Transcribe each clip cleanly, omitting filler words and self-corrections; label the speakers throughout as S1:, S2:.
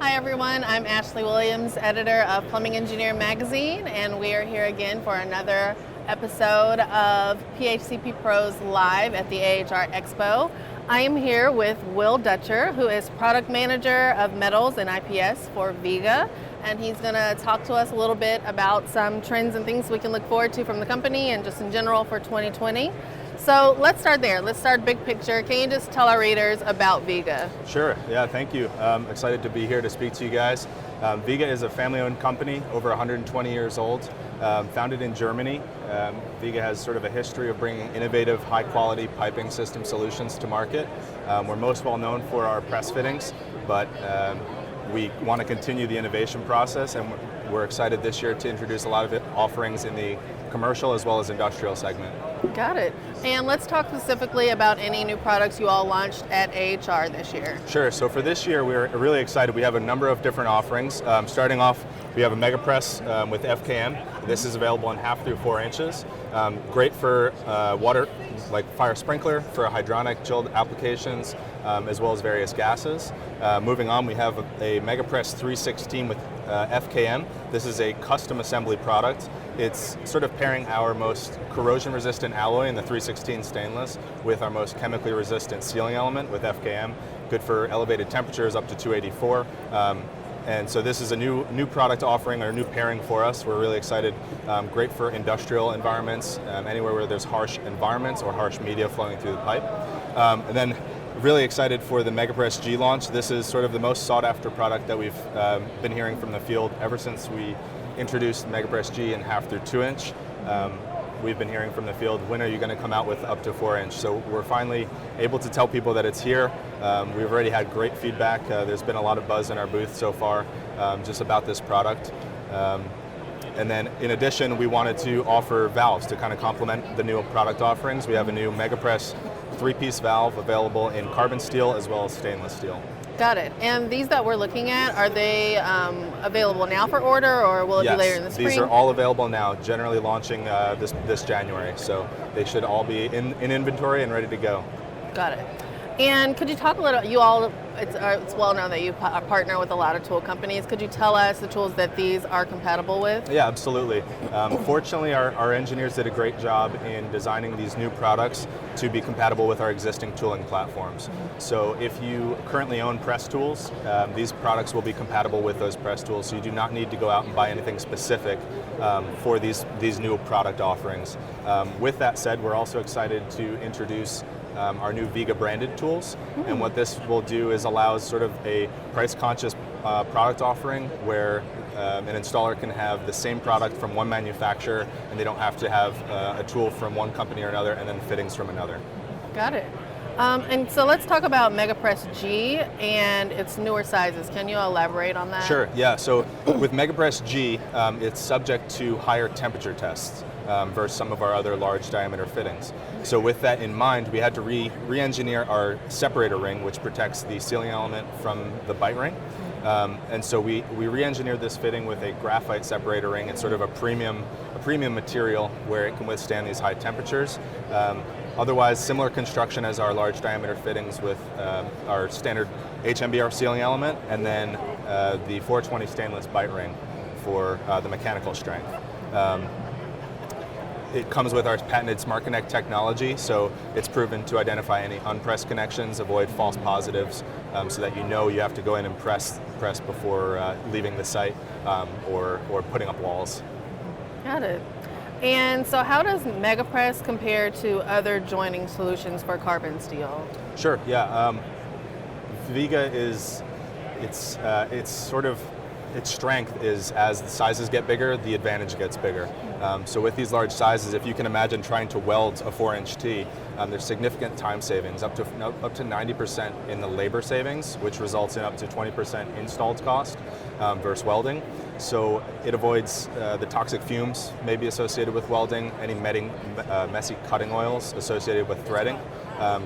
S1: Hi everyone, I'm Ashlei Williams, editor of Plumbing Engineer magazine, and we are here again for another episode of PHCPPros Live at the AHR Expo. I am here with Will Dutcher, who is product manager of metals and IPS for Viega, and he's going to talk to us a little bit about some trends and things we can look forward to from the company and just in general for 2020. So let's start there. Let's start big picture. Can you just tell our readers about Viega?
S2: Sure, yeah, thank you. Excited to be here to speak to you guys. Viega is a family-owned company, over 120 years old, founded in Germany. Viega has sort of a history of bringing innovative, high-quality piping system solutions to market. We're most well known for our press fittings, but we want to continue the innovation process, and we're excited this year to introduce a lot of offerings in the commercial as well as industrial segment.
S1: Got it. And let's talk specifically about any new products you all launched at AHR this year.
S2: Sure, so for this year we're really excited. We have a number of different offerings. Starting off, we have a MegaPress with FKM. This is available in 1/2 through 4 inches. Great for water, like fire sprinkler, for hydronic chilled applications, as well as various gases. Moving on, we have a MegaPress 316 with FKM. This is a custom assembly product. It's sort of pairing our most corrosion-resistant alloy in the 316 stainless with our most chemically resistant sealing element with FKM. Good for elevated temperatures up to 284. And so this is a new product offering or a new pairing for us. We're really excited. Great for industrial environments, anywhere where there's harsh environments or harsh media flowing through the pipe. And then really excited for the MegaPress G launch. This is sort of the most sought after product that we've been hearing from the field ever since we introduced MegaPress G in 1/2 through 2 inch. We've been hearing from the field, when are you going to come out with up to 4 inch? So we're finally able to tell people that it's here. We've already had great feedback. There's been a lot of buzz in our booth so far just about this product. And then in addition, we wanted to offer valves to kind of complement the new product offerings. We have a new MegaPress 3-piece valve available in carbon steel as well as stainless steel.
S1: Got it. And these that we're looking at, are they available now for order, or will it be later in the spring?
S2: These are all available now, generally launching this January. So they should all be in inventory and ready to go.
S1: Got it. And could you talk a little, you all, it's well known that you partner with a lot of tool companies. Could you tell us the tools that these are compatible with?
S2: Yeah, absolutely. Fortunately, our engineers did a great job in designing these new products to be compatible with our existing tooling platforms. So if you currently own press tools, these products will be compatible with those press tools, so you do not need to go out and buy anything specific for these new product offerings. With that said, we're also excited to introduce our new Viega branded tools. And what this will do is allows sort of a price-conscious product offering where an installer can have the same product from one manufacturer, and they don't have to have a tool from one company or another and then fittings from another.
S1: Got it. And so let's talk about MegaPress G and its newer sizes. Can you elaborate on that?
S2: Sure, yeah. So with MegaPress G, it's subject to higher temperature tests versus some of our other large diameter fittings. So with that in mind, we had to re-engineer our separator ring, which protects the sealing element from the bite ring. And so we re-engineered this fitting with a graphite separator ring. It's sort of a premium material where it can withstand these high temperatures. Otherwise, similar construction as our large diameter fittings with our standard HMBR sealing element, and then the 420 stainless bite ring for the mechanical strength. It comes with our patented Smart Connect technology, so it's proven to identify any unpressed connections, avoid false positives, so that you know you have to go in and press before leaving the site or putting up walls. Got
S1: it. And so how does MegaPress compare to other joining solutions for carbon steel?
S2: Sure, yeah. Viega is, its strength is as the sizes get bigger, the advantage gets bigger. So with these large sizes, if you can imagine trying to weld a 4-inch T, there's significant time savings, up to 90% in the labor savings, which results in up to 20% installed cost versus welding. So it avoids the toxic fumes maybe associated with welding, any messy cutting oils associated with threading.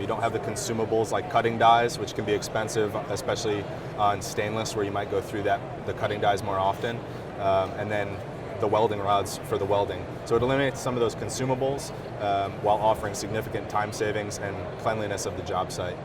S2: You don't have the consumables like cutting dies, which can be expensive, especially on stainless, where you might go through the cutting dies more often. And then the welding rods for the welding. So it eliminates some of those consumables while offering significant time savings and cleanliness of the job site.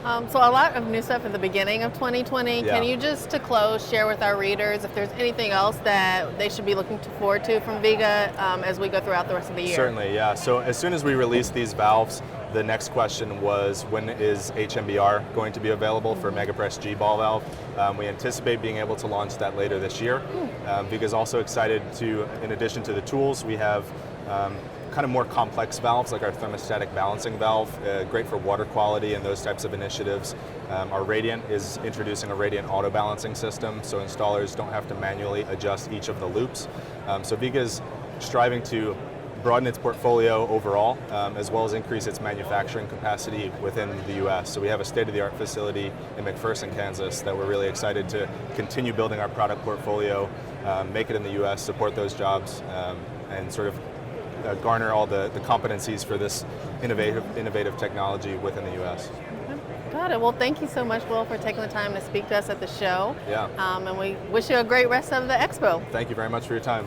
S1: So a lot of new stuff at the beginning of 2020.
S2: Yeah.
S1: Can you just, to close, share with our readers if there's anything else that they should be looking forward to from Viega as we go throughout the rest of the year?
S2: Certainly, yeah. So as soon as we released these valves, the next question was, when is HMBR going to be available for MegaPress G ball valve? We anticipate being able to launch that later this year. Viega is also excited to, in addition to the tools, we have kind of more complex valves like our thermostatic balancing valve, great for water quality and those types of initiatives. Our Radiant is introducing a Radiant auto balancing system, so installers don't have to manually adjust each of the loops. So Viega is striving to broaden its portfolio overall, as well as increase its manufacturing capacity within the US. So we have a state-of-the-art facility in McPherson, Kansas that we're really excited to continue building our product portfolio, make it in the US, support those jobs, and sort of garner all the competencies for this innovative technology within the US.
S1: Got it. Well, thank you so much, Will, for taking the time to speak to us at the show.
S2: Yeah.
S1: And we wish you a great rest of the expo.
S2: Thank you very much for your time.